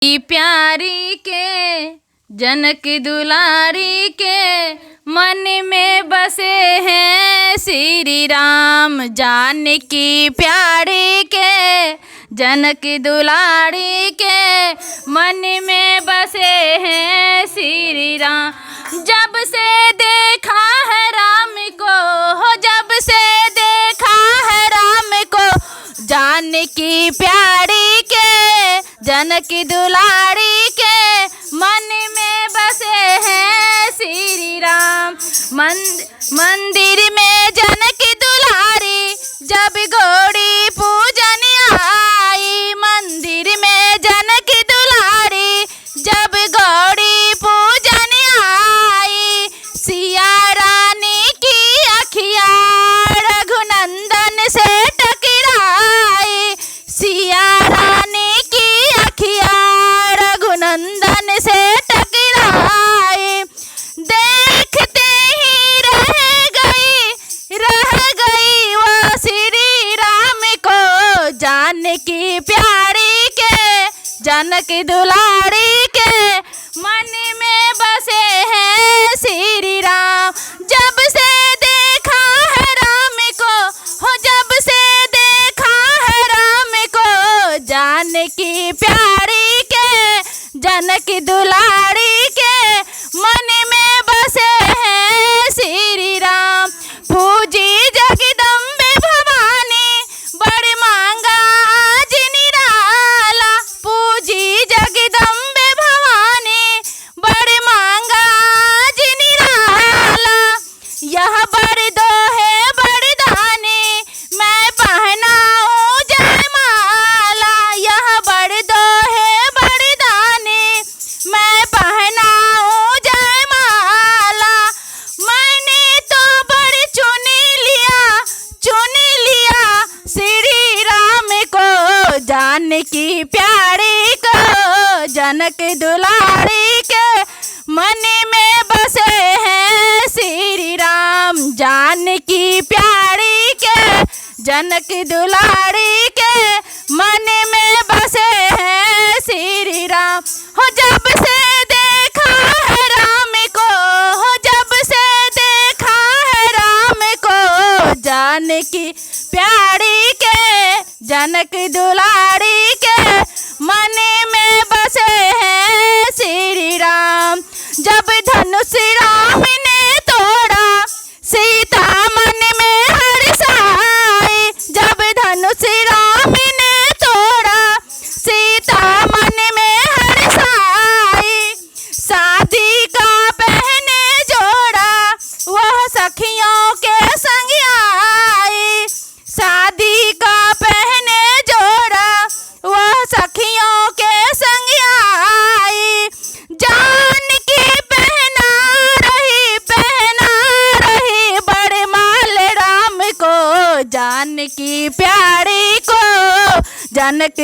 की प्यारी के जनक दुलारी के मन में बसे हैं श्री राम। जानकी प्यारी के जनक दुलारी के मन में बसे हैं श्री राम। जब से देखा है राम को हो, जब से देखा है राम को, जानकी प्यारी के जनक दुलारी के मन में बसे हैं श्री राम। मंदिर में जनक दुलारी जब गौरी पूजन आई, मंदिर में जनक दुलारी जब गौरी पूजन आई, सिया रानी की अखिया रघुनंदन से टकराई, सिया रानी की अखिया रघुनंदन से टकराई। देखते ही रह गई वो श्री राम को, जानकी प्यारी के जनक दुलारी के मन में बसे हैं श्री राम। जब से देखा है राम को हो, जब से देखा है राम को, जानकी प्यारी के जनक दुलारी के मन में बसे हैं श्री राम। पूजी जगदम्बे भवानी बड़ मांगा आज निराला, पूजी जगदम्बे भवानी बड़ मांगा आज निराला। यह बरदो है बरदानी मैं पहनाऊं जयमाला, यह बरदो है बरदानी मैं पहनाऊं जयमाला। मैंने तो बड़ चुन लिया श्री राम को, जानकी प्यारी को जनक दुलारी के मन में बसे हैं श्री राम। जानकी प्यारी के जनक दुलारी के मन में बसे हैं श्री राम। हो जब से देखा है राम को हो, जब से देखा है राम को, जानकी प्यारी के जनक दुलारी के मन में बसे हैं श्री राम। जब धनुष राम ने तोड़ा सीता मन में हर्षाई, जब धनुष राम ने तोड़ा सीता मन में हर्षाई। शादी का पहने जोड़ा वह सखियों के संग आई, शादी का पहने जोड़ा वह सखियों के संग आई। जानकी पहना रही बड़े माल राम को, जानकी प्यारी को जनक